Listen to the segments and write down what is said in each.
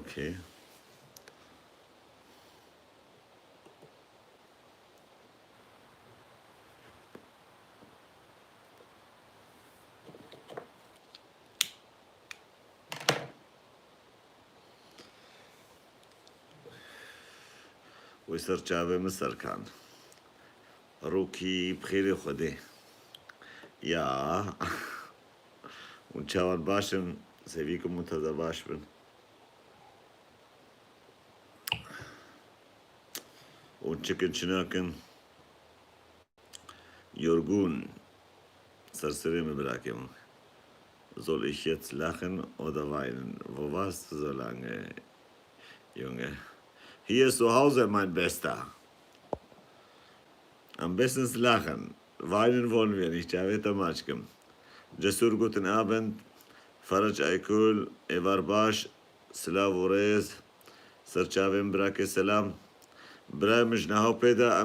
اوكي. ويسر چاوه مصر كان روكي بخير خده يا ونشاور باشن سيبيكم منتظر باش بن ونشكن شناكن Jorgun, Sarsereme Brakim. Soll ich jetzt lachen oder weinen? Wo warst du so lange, Junge? Hier ist zu Hause, mein Bester. Am besten ist lachen. Weinen wollen wir nicht, Javed Amachkim. Jasur, guten Abend. Faraj Aikul, Evar Bash, Slav Orez, Sarchavim Brake Salam. برامج نهاو بيدا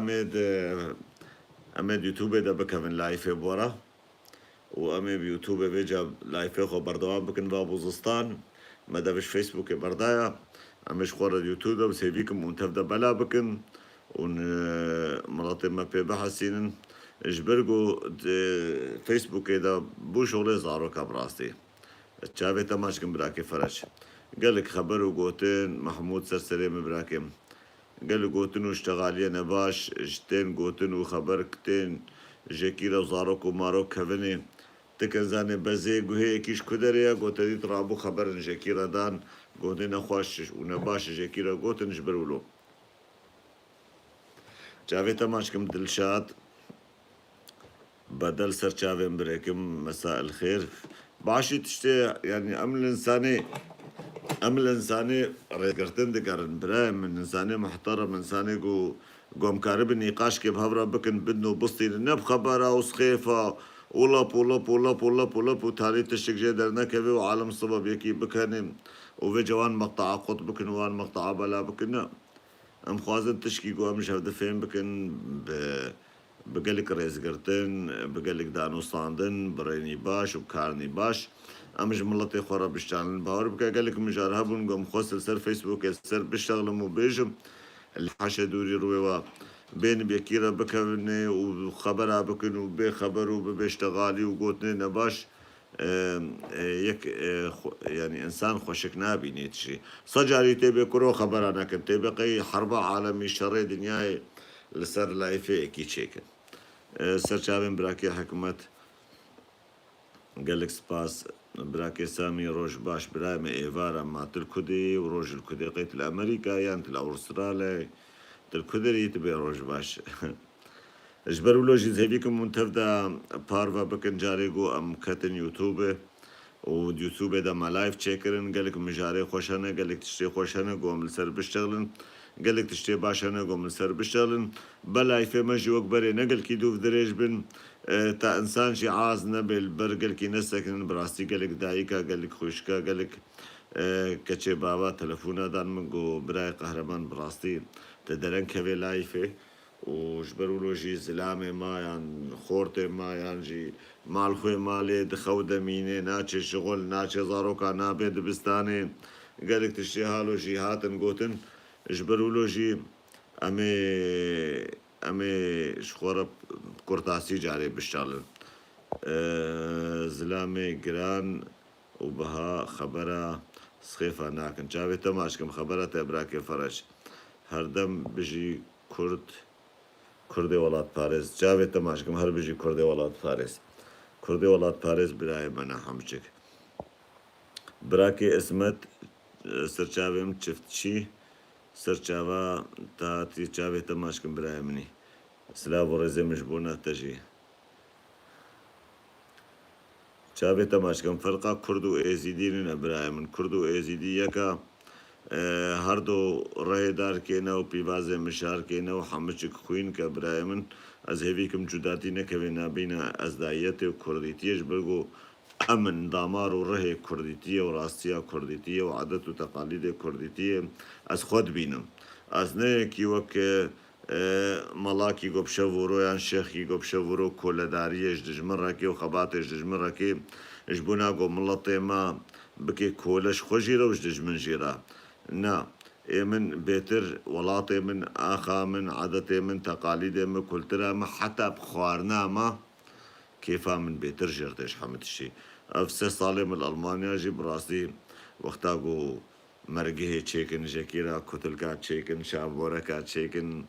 أمد يوتيوب دا بكفن لايف بورا وأمي بيوتيوب بيجا لايف خو بردوان بكن بابوزستان ما دافش فيسبوك بردايا أمش خورد يوتيوب دا بسيبيكم ونتفدا بلا بكن ون مراتي ما بي بحسين اجبرقو فيسبوك دا بو شغلي زارو كابراستي تشافي تماشكم براكي فرش قالك خبر وقوتين محمود سرسليم براكم قالوا قوتن واشتغالية نباش جتين قوتن وخبر كتين جاكيرا وزاروك وماروك كفني تكن زاني بزيق وهي كيش كدريا قوتن ترابو خبر جاكيرا دان قوتن أخواش ونباش جاكيرا قوتن جبرولو جافي تماشكم دلشات بدل سر جافي مبريكم مساء الخير باشي تشتي يعني أمل الإنساني ريقرتن دكارن برايم من إنساني محترم إنساني قوم كارب النقاش كيف هبرا بكن بدنو بسطي نب خبرة وسخيفة ولب وتالي تشك جدرنا كيف وعالم الصباب يكي بكن وفي جوان مقطع قط بكن وان مقطع بلا بكن أم خوازن تشكي قوام شهد فين بكن بقلك ريزقرتن بقلك دانو صاندن بريني باش وبكارني باش أمش ملطي خورا بشتغل باور بكا قالك مجارهبون قوم خوصل سر فيسبوك سر بشتغل وبيجم اللي حاشا دوري رويوا بين بيكيرا بكني وخبرها بكن وبي خبر وبيشتغالي وقوتني نباش يك يعني إنسان خوشك نابي نيتشي صجاري تبي كرو خبر أنا كنت تبقي حرب عالمي شر دنياي لسر لايفي كي تشيكن سر شابين براكي حكومت قالك سباس براكي سامي روج باش برايم إيفارا مع تلكودي وروج الكودي قيت الأمريكا يعني الأسترالي تلكودي تبي روج باش اجبروا لو جيز هيكم منتفدا بارفا بكن جاريغو ام كاتن يوتيوب ويوتيوب دا ما لايف تشيكرن قالك مجاري خوشانه قالك تشتي خوشانه قوم لسر بشتغلن قالك تشتي باشانه قوم لسر بشتغلن بلاي في مجي وكبري نقل كي دوف دريج بن تا انسان شي عاز نبل برقل كي نسكن براستي قالك دايكا قالك خوشكا قالك كتشي بابا تلفونا دان منقو براي قهرمان براستي تدرن كفي لايفي وجبروا له جي زلامه ما يعني خورته ما يعني جي مال خوي مالي دخو دمينه ناتش شغل ناتش زاروكا نابه دبستاني قالك تشتي هالو جي هاتن قوتن جبروا له جي امي شخورة كورتاسي جاري بالشغل زلامه جران وبها خبره سخيفه ناكن جابي تماشكم خبره تبراكي فرش هردم بجي كردي ولاد باريس جاوي تماشكم هر بيجي كردي ولاد باريس براي منا حمشك براكي اسمت سرچاويم چفتشي سرچاوا تاتي چاوي تماشكم براي مني سلاف ورزي مجبونا تجي چاوي تماشكم فرقة كردو ايزيدين براي من كردو ايزيدي يكا هر دو رای دار کینا و پیواز مشار کینا و حمچک خوین که برای من از هیویکم جداتی نکوی نابینا از دایت و کردیتیش برگو امن دامار و ره کردیتیه و راستیا کردیتیه و عادت و تقالید کردیتیه از خود بینم از نه کی وک ملاکی گوب شورو یان شیخی گوب شورو کولداریش دجمن راکی و خباتش دجمن راکی اجبونا گو ملت ما بکی کولش خوشی روش دجمن جیرا نا من بيتر ولاطي من آخا من عادتي من تقاليدي من كولترا ما حتى بخوارنا ما كيفا من بيتر جرتش حمد الشي أفسي صالي من ألمانيا جيب راسي وقتاقو مرقه تشيكن جاكيرا كتلكا تشيكن شابوركا تشيكن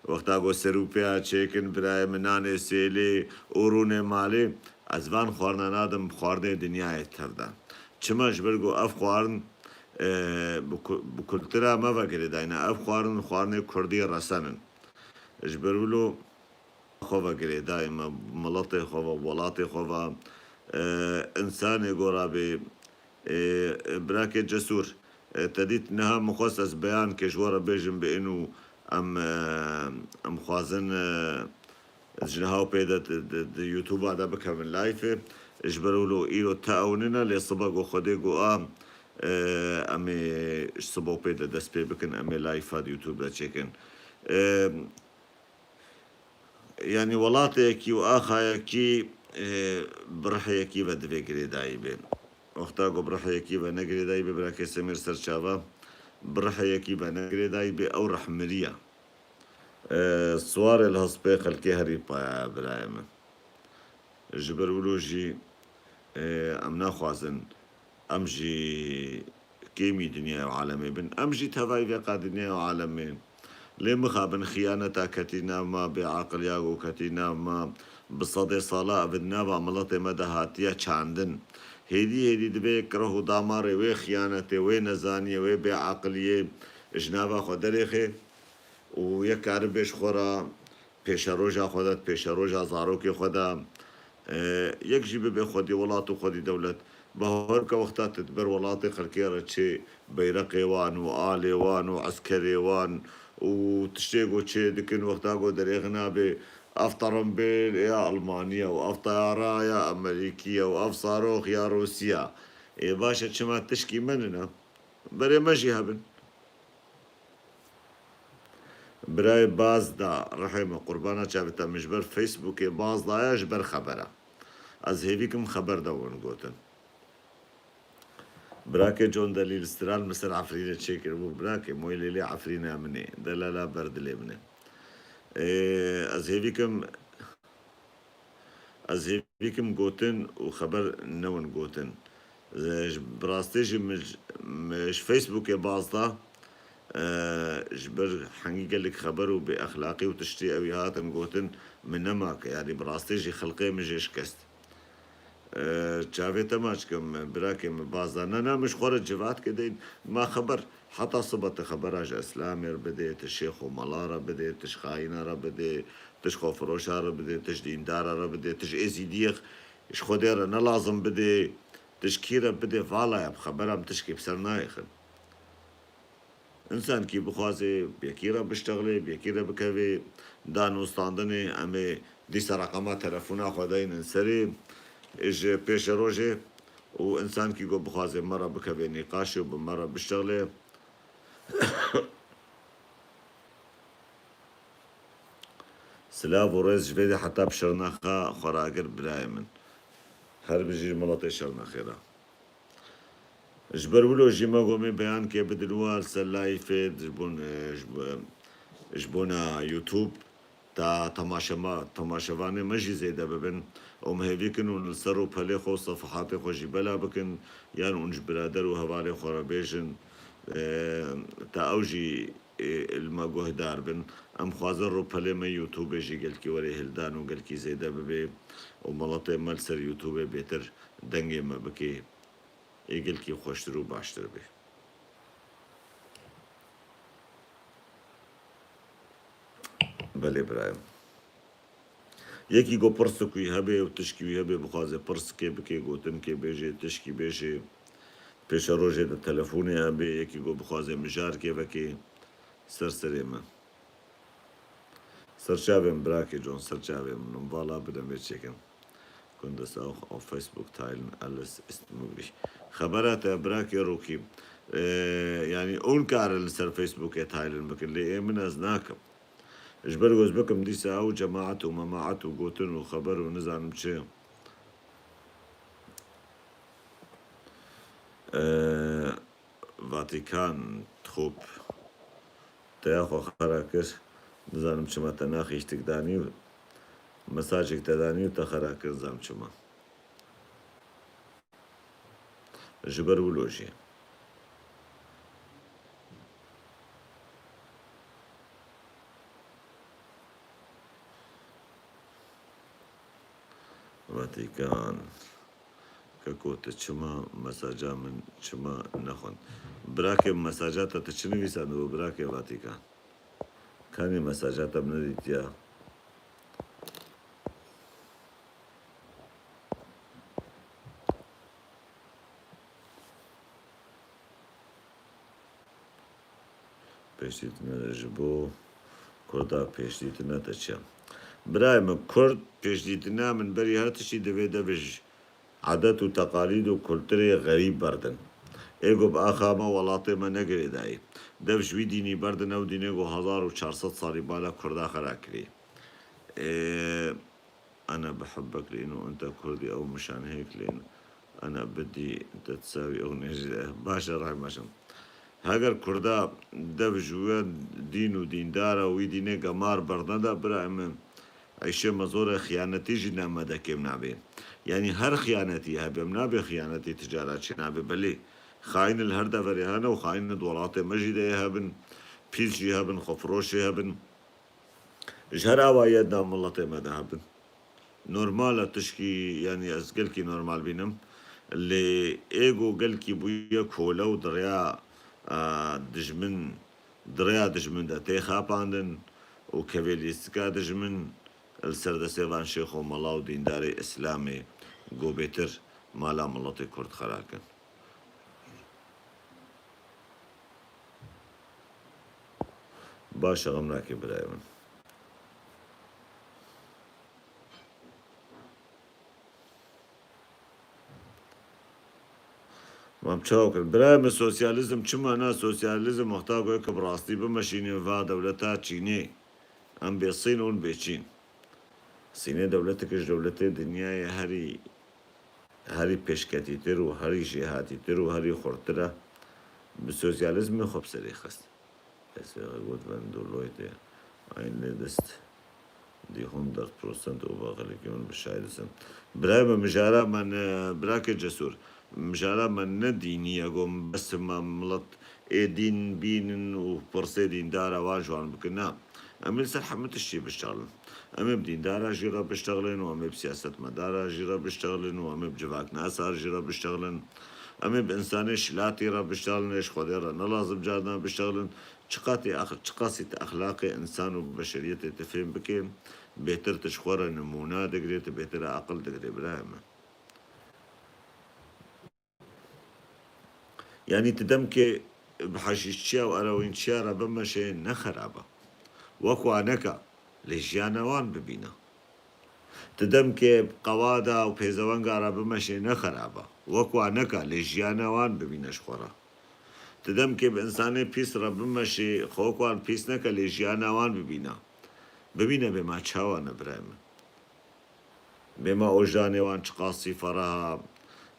وقتاقو سروبيا تشيكن براي مناني سيلي أوروني مالي أزبان خوارنا نادم خوارني دنيا تهفدا چما جبرگو اف خوارن بكولترا ما فكر داينا اف خوارن كردي رسنن جبرولو خوفا قري دائما ملطي خوفا ولاتي خوفا انسان قرابي براكي جسور تديت نها مخصص بيان كجوارا بيجن بانه ام خوازن جنهاو بيدا يوتيوب هذا بكا من لايفه اجبروا ايلو تاوننا لصبغو خديقو امي صبو بيدا دس بي بكن امي لايف هذا يوتيوب دا تشيكن يعني ولاتي كي واخا كي برحي كي بد فكري دايبه وقتاقو برحي كي بنقري دايبه براكي سمير سرشافا برحي كي بنقري دايبه او رحمريه صوار الهسبيق الكهري برايم جبرولوجي امنا خوازن امجي كيمي دنيا وعالمي بن امجي تهواي بقى دنيا وعالمي لمخابن خيانتا كتينا ما بعقل ياغو كتينا ما بصدي صلاة بالنابع ملطي مدى هاتيا چاندن هيدي دبي كرهو داماري وي خيانتي وي نزانية وي بعقلية جنابا خودريخي ويك عربش خورا پیش روژا خودت پیش روژا زاروکی خدا یک جیب به خودی ولات و خودی دولت بهار که وقتا تدبر ولات خلکیره چه بیرق وان و آل وان و عسکری وان و تشتیگو چه دکن وقتا گو در اغنا به افطرم بين يا ألمانيا وأفطارا يا أمريكية وأفصاروخ يا روسيا إيه باشا شما تشكي مننا بري ماشي هبن براي باز دا رحمه قربانا چاوتا مجبر فيسبوك باز دا جبر خبره از هيفيكم خبر داون قوتن براكي جون دليل استرال مثل عفرينة تشيكر بو براكي مويلي لي عفرينة مني دلالا برد لي مني از هيفيكم قوتن وخبر نون قوتن براستيجي مش فيسبوك باز دا جبر حقيقة لك خبروا بأخلاقي وتشتي أوي هاتن قوتن من نماك يعني براستيجي خلقي مجيش كست شافي تماشكم براكم بازانا مش خورج جفات كدين ما خبر حتى صبت خبراج اسلامي بدي تشيخ وملارة بدي تش خاينة بدي تش خوفروشة بدي تش ديندارة بدي تش ازيديخ اش خديرة نلازم بدي تشكيرة بدي فالا يا بخبرها بتشكي بسرنايخن انسان كي بخوازي بيكيرا بشتغلي بيكيرا بكوي دانو ستاندني امي ديسا رقمات تلفونا خدين انسري اج بيش روجي وانسان كي يقول بخوازي مرة بكوي نقاشي وبمرة بشتغلي سلاف وريز جبيدي حتى بشرناخا خراقر برايمن هر بجي ملطي شرناخيرا جبرولو جيما قومي بيان كي بدلوها سلاي فيد جبونا يوتيوب تا تماشواني مجي زيدا ببن ومهيفيكن ونلسرو بهالي خو صفحاتي خو جبلا بكن يان ونج برادر وهوالي خرابيجن تا اوجي الماقوه دار بن ام خوازر رو بهالي ما يوتيوب جي قلكي وري هلدان وقلكي زيدا ببي وملطي ملسر يوتيوب بيتر دنگي ما بكي يقلكي خوشتر وباشتر بي بله برايم يكي گو پرس کوي هبه و تشكي هبه بخوازه پرس كي بكي گوتن كي بيجي تشكي بيجي پیش روجه ده تلفوني هبه يكي گو بخوازه مجار كي بكي سرسري ما سرچاوم براكي جون سرچاوم نمبالا بدم بيچكن كنت ساوخ auf Facebook teilen alles ist möglich خبرات براكي روكي يعني انكار السر فيسبوك تايلن بكن لي من ازناكم اجبر جوز بكم دي ساو جماعته ومماعته وقوتن وخبر ونزعن مشي فاتيكان خوب تیاخو خرا کر دزانم چما تناخیش تکدانی و مساجک تدانی و تخرا کر زام چما جبر ولوجی واتیکان ككوت چما مساجا من چما نخون براكي مساجات تشنوي سانو براكي واتيكان كاني مساجات من ديتيا پێشتیتنە جبۆ کوردا پێشتیتنە دەچێ برای من کورد پێشتیتنە من بەری هەرتشی دەبێت دەبژ عادەت و تەقالید و کولتورێ غەریب بەردن ئێگۆ بە ئاخامە وڵاتێمە نەگرێدایی دەبژوی دینی بەردن ئەو دینێگۆ 1400 ساڵی بالا کوردا خەراکری أنا بحبك لأنه أنت كردي أو مشان هيك لأن أنا بدي أنت تساوي أو نجي باشا راي ماشم هاگر کردا دو جوان دین و دیندارا وی دینه گمار برنده برای عیشه مزور خیانتی جی نامده کم نابه یعنی هر خیانتی هبم نابه خیانتی تجارت چی نابه بلی خاين الهرد فريهانا وخاين الدولات مجده هبن بيلشي هبن خفروشي هبن جهر آوايد نام الله تيمده هبن نورمال تشكي يعني أزقل كي نورمال بينم اللي إيجو قل كي بويا كولا ودريا دجمن دريا دجمن دا تيخا باندن وكابيليستكا دجمن السردة سيفان شيخ ومالا ودينداري إسلامي قو بيتر مالا ملطي كرد خراكن باشا غمراكي برايمن مام چاوکن برایم سوسیالیزم چما نه سوسیالیزم محتاجه که براستی بمشینه و دولتا چینی ام به صین اون به چین سینه دولت کش دولت دنیای هری پیشکتی تر و هری جهاتی تر و هری خورتره به سوسیالیزم خوب سری خست پس گفت من دولویته این ندست دی 100% او باقی که من بشایدسم برایم مجاره من براک جسور مجارا من نديني أقوم بس ما ملط دين بين وبرسي دين دارا واجوان بكنا أمي لسرحة متشي بشتغلن أمي بدين دارا جيرا بشتغلن وأمي بسياسة مدارا جيرا بشتغلن وأمي بجواك ناسار جيرا بشتغلن أمي بإنساني شلاتي را بشتغلن إيش خديرا نلازم جادنا بشتغلن چقاسي أخلاقي إنسان وبشرية تفهم بكين بهتر تشخورا نمونا دقريت بهتر عقل دقري براهم يعني تدمك بحشيشيا وأروينشيا ربما شيء نخرابة وكوانكا لجيانوان ببينا تدمك بقوادا وبيزوانغا ربما شيء نخرابة وكوانكا لجيانوان ببينا شخورا تدمك بإنساني بيس ربما شيء خوكوان بيس نكا لجيانوان ببينا بما تشاوان برايم بما أوجانيوان تقاسي فراها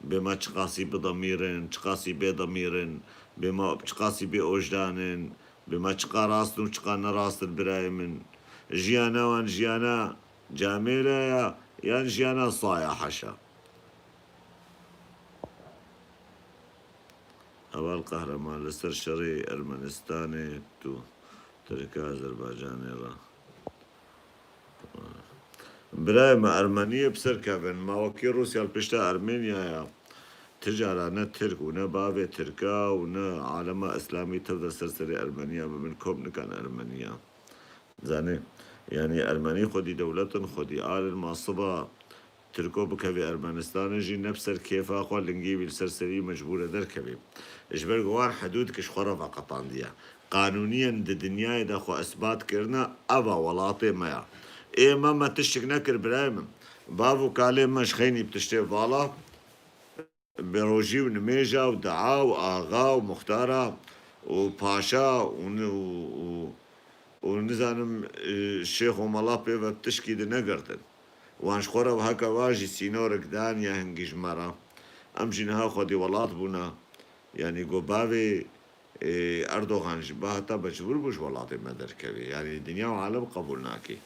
بما تقاسي بضميرن تقاسي بضميرن بما تقاسي بأوجدانن بما تقا راستن وتقا نراستن برايمن جيانا وان جيانا جاميرة يان جيانا صايا حشا أول قهرمان لسر شري أرمنستاني تو تركا أذربيجاني را برايم أرمنية بسر كابن ما وكي روسيا البشتا أرمينيا يا تجارة نا ترك ونا بابي تركا ونا عالم إسلامي تبدأ سرسري أرمنيا من كوب نكان أرمنيا زاني يعني أرمني خدي دولة خدي آل المعصبة تركو بكبي أرمنستان جي نفسر كيف أقوى لنجيبي السرسري مجبورة در كبي إجبر قوار حدود كش خرافة قطان ديا قانونيا دي دنيا داخو أثبات كرنا أبا ولاطي مايا إيه ما تشتك نكر برايم بابو كالي مش خيني بتشتي فالا بروجي ونميجا ودعا وآغا ومختارا وباشا ونزانم الشيخ وملاقي وبتشكي دي نقرتن وانش خورا وهكا واجي سينورك دانيا هنجيج مرا أمجي نها خودي ولات بونا يعني قو بابي اردوغان جبهتا بجبر بوش ولاتي مدركبي يعني دنيا وعالم قبولناكي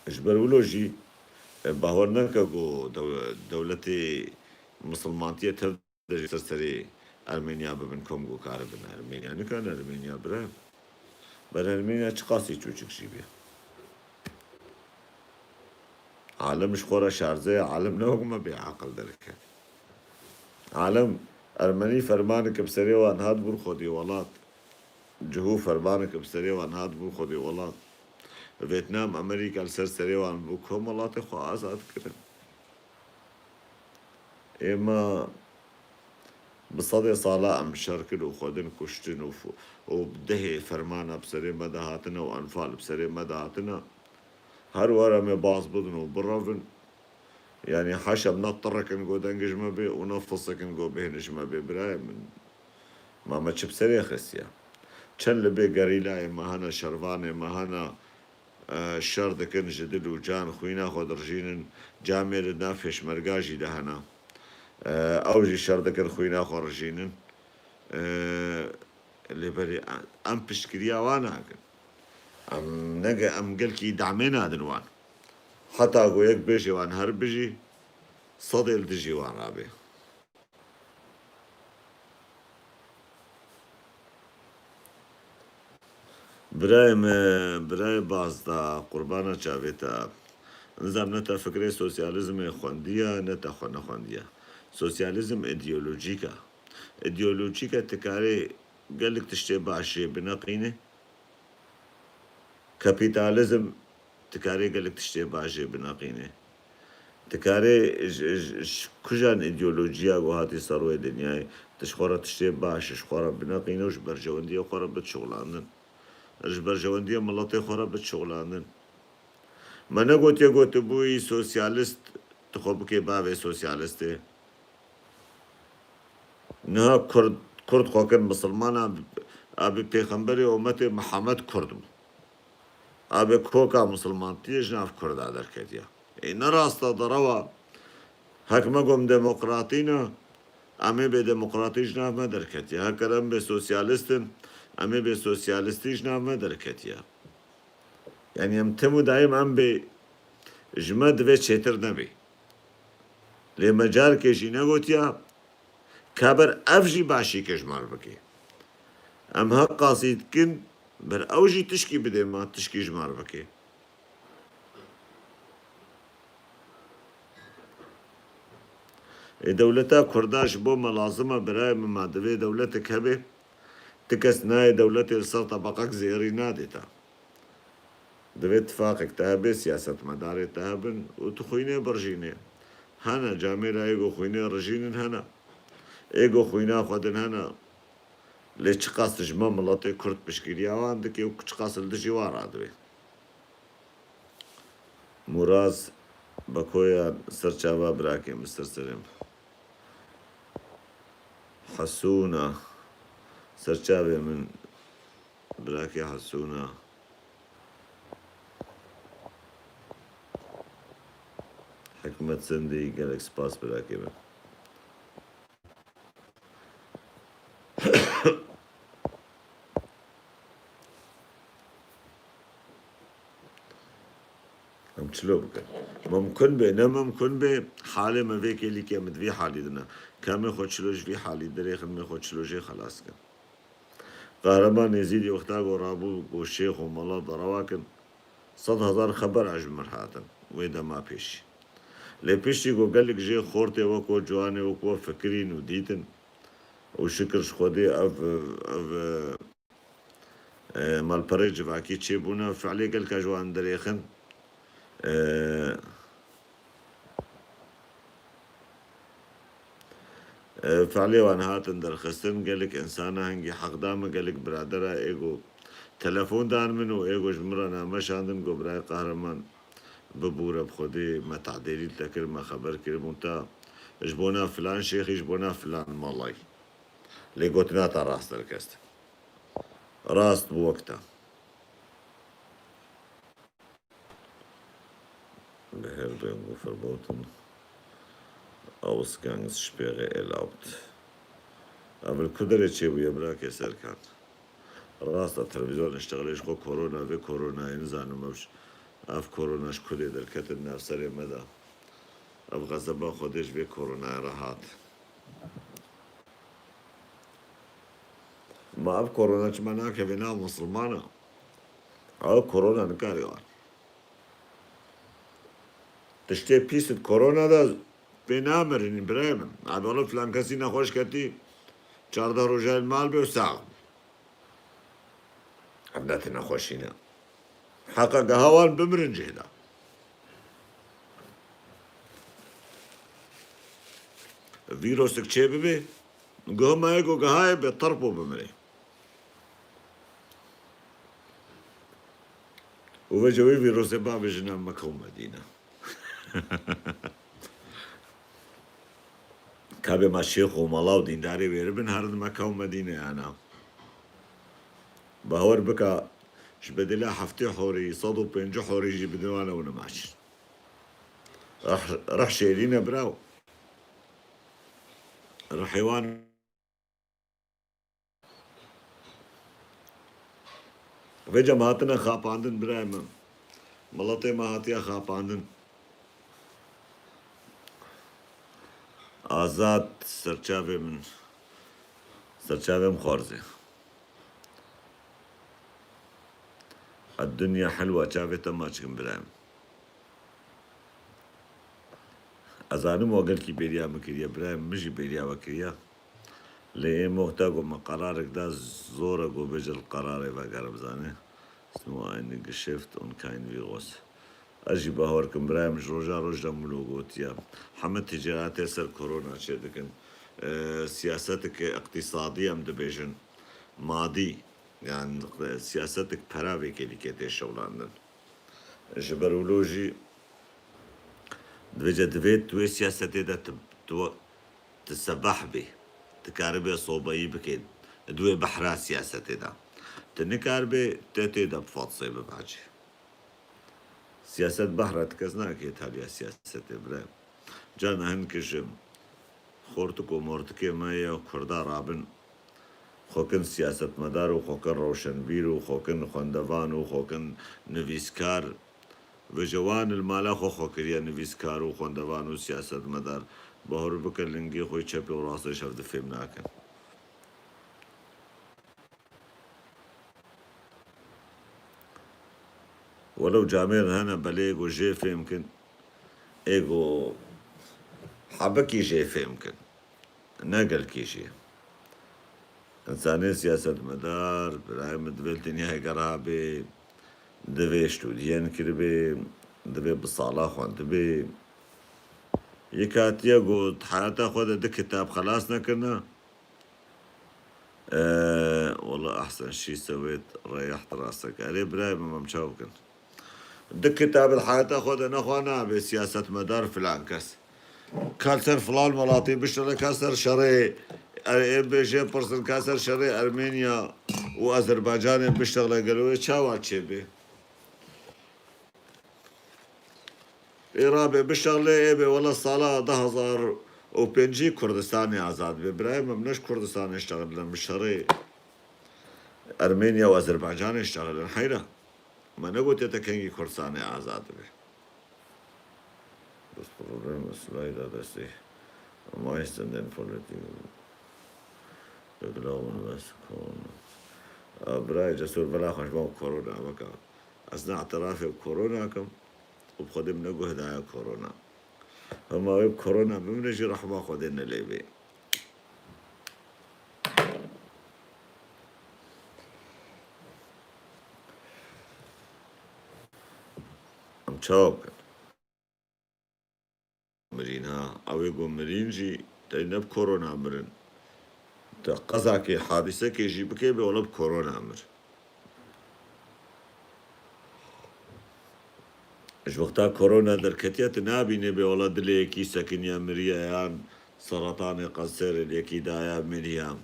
اجبرولوجي باورناكا جو دولتي مسلمانتية تبدأ سرسري أرمينيا ببن كونغو كاربن أرمينيا نكان أرمينيا برا بر أرمينيا چقاسي چوچك شيبيا عالم شخورا شارزه عالم نوغما بعقل دركه عالم أرمني فرمانك بسري وانهاد بور خودي ولات جهو فرمانك بسري وانهاد بور خودي ولات فيتنام أمريكا السرسري وان بو كوم ولات خو آزاد كرن إما بصدي صالة أم شركن وخودن كشتن وبده فرمانا بسري مدهاتنا وأنفال بسري مدهاتنا هر ورا ما باص بدن وبرافن يعني حشب نطرك نقول دنجش ما بي ونفصك نقول بهنش ما بي براي من ما تشب سري خسيا كان لبي قريلا ما هنا شرفاني ما هنا الشر كن جدل وجان خوينا خود رجين جامير نافش مرقاجي دهنا اوجي الشر كن خوينا خود رجين اللي بري ام بشكريا وانا ام نجا ام قلكي دعمينا دنوان حتى اقويك بيجي وان هر بيجي صديل تجي وان رابي براي باز دا قربانا چاويتا نظام نتا فكري سوسياليزم خوندية نتا خوندية سوسياليزم ايديولوجيكا تكاري قالك تشتي باشي بناقينه كابيتاليزم تكاري قالك تشتي باشي بناقينه تكاري كجان ايديولوجيا وهاتي صاروي دنياي تشخورة تشتي باش شخورة بناقينه وش برجواندية وخورة بتشغلانن برجواندية ملطي خورة بتشغلانن ما نقول يقول تبوي سوسياليست تخوبكي بابي سوسياليستي نها كرد خوكن مسلمان ابي پیغمبر امت محمد كردم ابي كوكا مسلمان تيج ناف كرد ادر كديا ان راستا دروا حكم قوم ديمقراطينا امي به ديمقراطيج ناف ما دركتيا هكرم به سوسياليستن امي به سوسياليستيج ناف ما دركتيا يعني يمتمو دائما ام به جمد و چتر نبي لمجال كيجي نغوتيا كبر افجي باشي كجمال بكي ام ها قاصد كن بر اوجي تشكي بده ما تشكي جمال بكي دولتا كرداش بو ملازمة براي مما دوي دولتك هبه تكس ناي دولتي الصر طبقك زيري نادتا دوي اتفاقك تهبه سياسة مداري تهبن وتخويني برجيني هنا جاميرا ايغو خويني رجينن هنا ايغو خوينا خودن هنا ليش قاس جمع ملاتي كرد بشكيريا وعندك يو قاس الدجوار عدوي مراز بكويا سرچاوا براكي مستر سلم حسونا سرچاوي من براكي حسونا حكمت سندي قالك سباس براكي من شلوبك ممكن به نه ممكن به حاله ما فيك اللي كم في حالي دنا كم خود شلوش في حالي دري خدمه خود شلوش خلاص كان قهرمان يزيد وقتها ورابو والشيخ وملا ضرواكن 100,000 خبر عجم مرحاتا ويدا ما بيش لي بيشي قال لك جي خورتي وكو جواني وكو فكرين وديتن وشكر شخودي اف مال بريج باكي تشيبونا فعلي قال كجوان دريخن فعلي وانا هاتن درخستن قالك انسانا هنجي حق دامه قالك برادرة ايغو تلفون دان منو ايغو جمرانا مش عندن قو براي قهرمان ببورة بخودي ما تعديلي تكر ما خبر كرمونتا جبونا فلان شيخ جبونا فلان مالاي لي قوتنا تا راست الكست راست بوقتها Beherbergung verboten. Ausgangssperre erlaubt. أما الكدرة شيء ويمراك يسير كان راستا التلفزيون اشتغلش خو كورونا في كورونا ينزل مبش اف كورونا شكولي در كتن نفسري مدى اف غزبا خودش في كورونا راحات ما اف كورونا چمانا كبنا مسلمانا او كورونا نكاري وان تشتي بيس كورونا دا بنامرين برايم عبالو فلان كسي نخوش كتي 14 روجه المال بي وساعة عبداتي نخوشينا حقا قهوان بمرن جهدا فيروسك چه ببي قهما يقو قهاي بطربو بمري وفجوي فيروس باب جنا مكة ومدينة كابي ما شيخ وملاو دينداري ويربن هرد مكة ومدينة أنا بهور بكا شبدلا حفتي حوري صدو بينجو حوري يجي بدوانا ونماشي راح شيرينا براو راح حيوان في جماعتنا خاب عندن برايم ملطي ما هاتيا خاب عندن آزاد سرچاوي من سرچاوي مخارزه الدنيا حلوة شافت ما تشكن برايم أزانم وقال كي بيريا مكريا برايم مجي بيريا وكريا ليه محتاجو ما قرارك دا زورك وبجل قراري وقرب زاني اسمه ein Geschäft und kein Virus أجي بهوركم برايم روجا ملوغوتيا حمد تجارات يسر كورونا شدكن سياستك اقتصادية مدبيجن ماضي يعني سياستك براوي كي كده شغلاندن جبرولوجي دوجه دويت توي سياستي دا تسبح به تكاربي صوبي بكين دوي بحرا سياستي دا تنكاربي تتي دا بفاتصي ببعجي سياسة بحرا تكزنا كي تاليا سياستي برا جانا هنكش خورتك ومورتكي مايا كردا رابن خوكن سياسة مدار وخوكن روشنبير وخوكن خندوان وخوكن نويسكار وجوان المالا خو كريا نويسكار وخندوان وسياسة مدار بهور بكر لنجي خوي تشبي وراسه شفت فيلم ناكن ولو جامير هنا بليغو جيفي يمكن ايغو حبكي جيفي يمكن نقل كيشي انساني سياسة مدار برايم دبل دنيا قرابي دبي شتوديان كربي دبي بصالة خوان دبي يكاتيا قلت حياتا خود ده كتاب خلاص نكرنا والله أحسن شي سويت ريحت راسك علي برايم ما مشاوكن ده كتاب الحياة خود نخوانا بسياسة مدار فلان كس كالسر فلان ملاطي بشتري كسر شري بيجي برسل كسر شري أرمينيا وأذربيجان بيشتغل قالوا شاوات شبي إيرابي بيشتغل إيه والله الصلاة 10,000 وبنجي كردستاني آزاد بإبراهيم منش كردستان يشتغل لهم شري أرمينيا وأذربيجان يشتغل لهم حيرة ما نقول تتكنجي كردستاني آزاد به بس بروبلم سلايد هذا سي ما يستندن فولتي تقلون بس كورونا براي جسور بلا خوش بو كورونا بكا أثناء اعترافي بكورونا كم وبخدم نقول هدايا كورونا هما ويب كورونا بمنجي رحمة خدنا ليبي أم تشوك مرينها أو يقول مرينجي تينب كورونا مرن تقزاكي حادثة كي جيبكي بولا بكورونا مر ايش وقتها كورونا دركتيا تنابي نبي ولا دلي كي سكن يا مريا يان سرطان قصير اليكي دايا مريا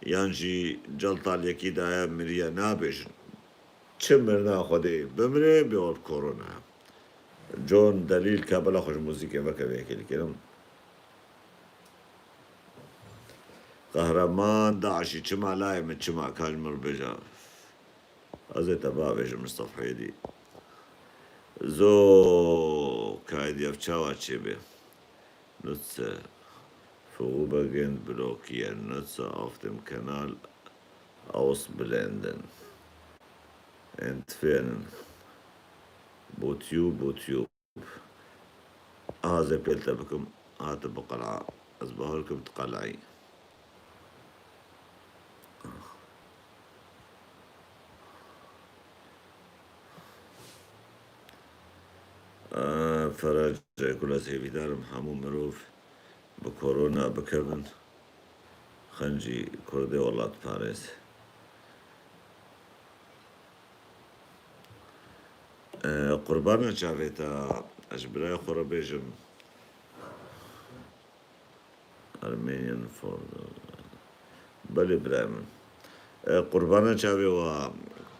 يانجي جلطة اليكي دايا مريا نابش تشمرنا خدي بمري بيور كورونا جون دليل كابلا خوش موسيقى بكا بيكي الكلام قهرمان داعشي چما لايم چما كاجمر بجا ازي تبا بيجا مصطفى حيدي زو كايد يفچاوا چيبه نutze vorübergehend blockieren Nutzer auf dem Kanal ausblenden entfernen بوتيوب هذا قلت لكم هذا بقلعة أصبح لكم تقلعي فرج كل سيفي دارم حموم مروف بكورونا بكربن خنجي كردي والله باريس قربانا شافيتا أجبراي خربيجم أرمينيان فور بلي برايمن قربانا شافي و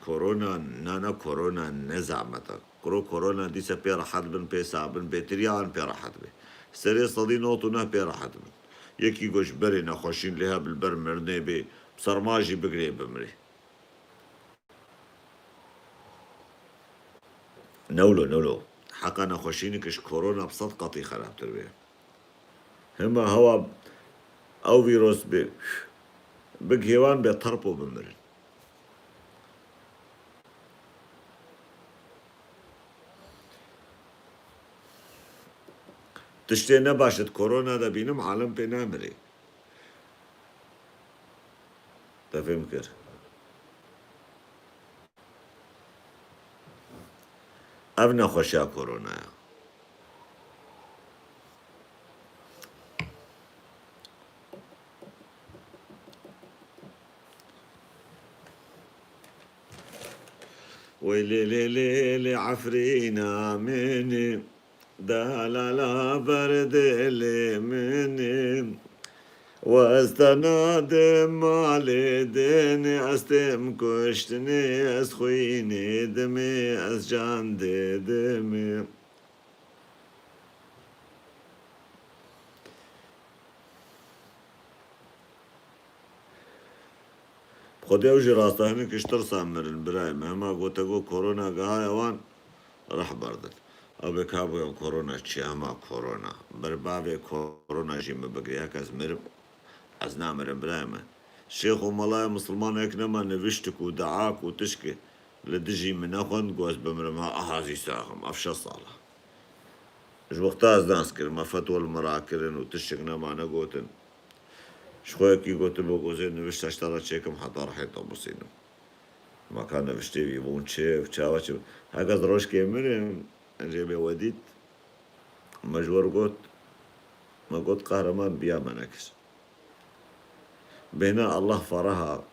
كورونا نانا كورونا نزعمتا كورونا دي سبي راحت بن بي سابن بيتريان بي راحت بي سري صدي نوتنا بي راحت بن يكي قوش بري نخوشين لها بالبر مرني بي بصرماجي بقري بمري نولو حقا نخوشيني كش كورونا بصدقتي خراب تربيه هما هوا او فيروس بي بقهيوان بيطربوا بمرن تشتي نباشت كورونا دا بينم عالم بينامري تفهم كر ابنا خوشا كورونا ويلي ليلي لي عفرينا مني دالا برد لي مني واستنادم على ديني استم كشتني اسخويني دمي اسجان دمي خديو جي راستاني كشتر سامرن براي مهما قوتاقو كورونا قهاي وان راح بردن أبي كابو يوم كورونا چياما كورونا بربابي كورونا جي مبقريا كاز مرب از نامرن براي ما شيخ وملاي مسلمان اكنما نوشتك ودعاك وتشكي لدجي من اخوان قوز بمرمها اهازي ساهم افشا صالة جو وقتا از ناس كر ما فتوى المراكرن وتشكنا معنا قوتن شخويا كي قلت له قوزين نوشت اشترى شيكم حتى راح يطبسينم ما كان نوشتي بيبون شيف شاوة هكذا روش كيمرين جيبي وديت مجور قوت ما قلت قهرمان بيا منكس بينا الله فرها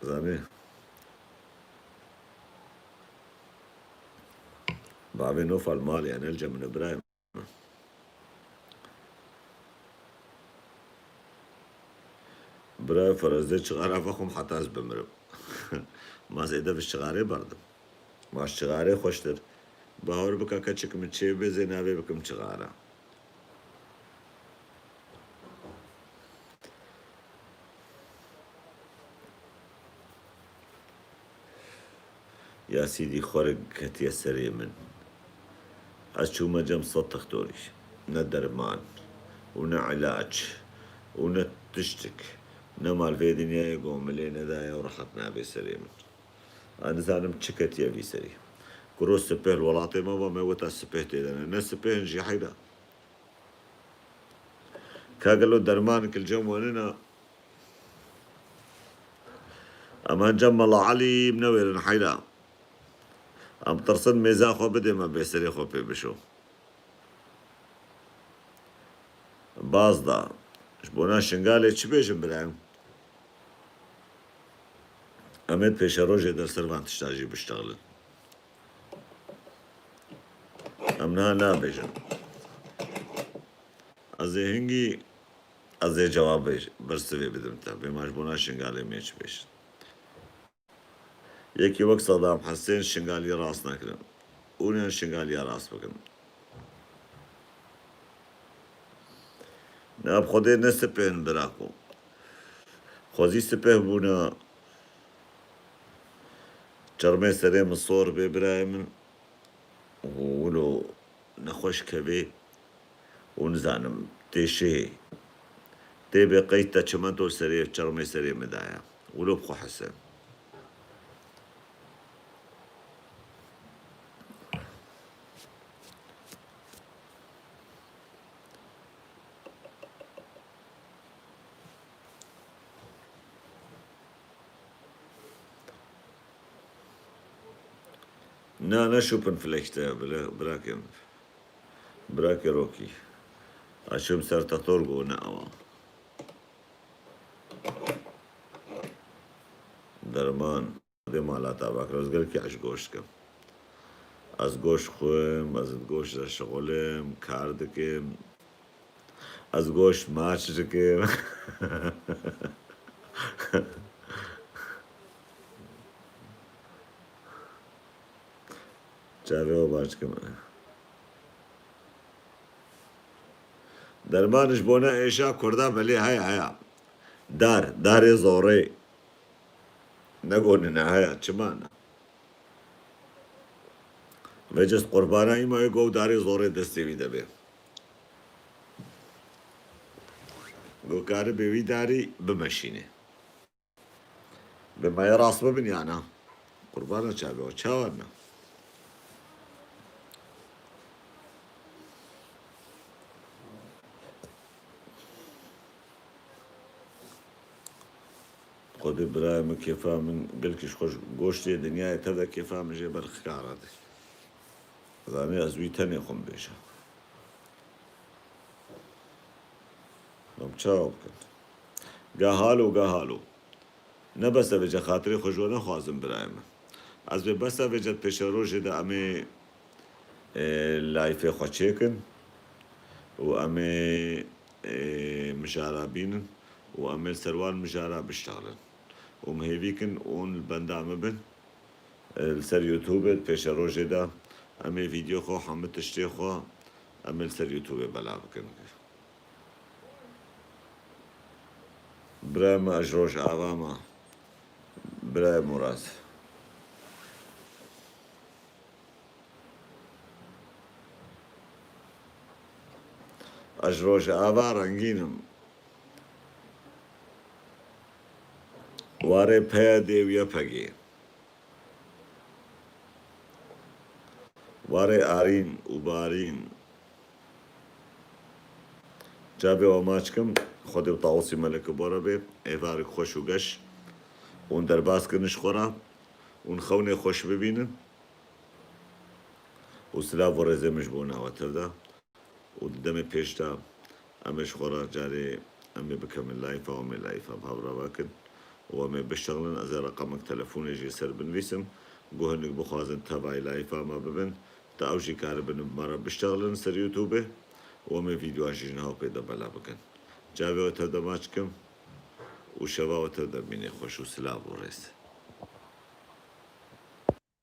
زاني بابي نوفى المال يعني الجا من ابراهيم براي فرزدت شغارة فخم حتى از بمرم ما زيدا في الشغاري بردم ما الشغاري خوشتر باور بكا كچك من چه بزي ناوي بكم شغارة يا سيدي خورق كتيا سري من أشو ما جم صوت تختوري ندرمان ونا علاج ونا تشتك نمال في دنيا يقوم لنا دايا ورحتنا بسري من أنا زانم تشكت يا بسري كروس سبه الولاطي ما وتا سبه تيدنا ناس سبه نجي حيدا كاقلو درمان كل جموننا أما جمل علي منوير حيدا أم ترصد ميزاخو بدي ما بيسري خو بشو بازدا شبونا شنقالي چبيجم بلعم أمد پیش روجه در سروان تشتاجي بشتغلن أمنا لا بيجن أزي هنگي أزي جواب بيج برسوي بدمتا بماش بونا شنقالي ميچ بيش يكي وقت صدام حسين شنقالي راس ناكرن ونين شنقالي راس بكن ناب خودي نسبين براكو خوزی سپه بونا چرمه سریم الصور ببرای من ولو نخوش كبي ونزانم تيشي تيبي قيتا چمنتو سريع چرمي سريع مدايا ولو بخو حسن نا نشوفن فلكتا براكي روكي اشوم سرتا طولقو ناوا درمان دي مالاتا باكر قال كي عش گوشتكم از گوش خویم از گوش را شغلم کار دکم از گوش ماچ دکم چاوه و باش کم درمانش بونا ایشا کردا بلی هیا دار زوره نگونی نه هیا چمانا وجس قربانا ایما گو داری زوره دستی ویده بی گو کاری بیوی داری بمشینه بما راس ببین یانا قربانا چاوه و چاوانا خود برایم کیفا من گلکش خوش گوشتی دنیای تدا کیفا من جه برخکاره دی زانی از وی تنی خون بیشه نم چاو بکن گاهالو نبسه وجه خاطری خوشو نخوازم برایم از به بسه وجه پیش روش ده امی لایف خوچه کن و امی مشارع بینن و امی سروان مشارع بشتغلن و مهیویکن اون البندامه بن السر يوتيوب پیش روزه دا امی ویدیو خو حمد تشتی خو امی السر يوتيوب بلا بکن برای ما اجروش عواما برای مراز اجروش عوا رنگینم واره پیا دیویا پگی واره آرین و بارین جابه و ماچکم خود و طاوسی ملک بارا به ایوار خوش و گش اون درباز کنش خورا اون خونه خوش ببینن و سلاف و رزمش بونا و تردا و دم پیشتا امش خورا جاری امی بکمل لایفا و امی لایفا بحبرا باکن و امی بشتغلن از رقمک تلفونی جی سر بنویسم گوهنک بخوازن تبعی لایفا ما ببن تا اوشی کار بنم مرا بشتغلن سر یوتیوبه و امی ویدیو آجیجنها پیدا بلا بکن جاوه و تردا ماچکم و شوا و تردا بینی خوش و سلاف و رس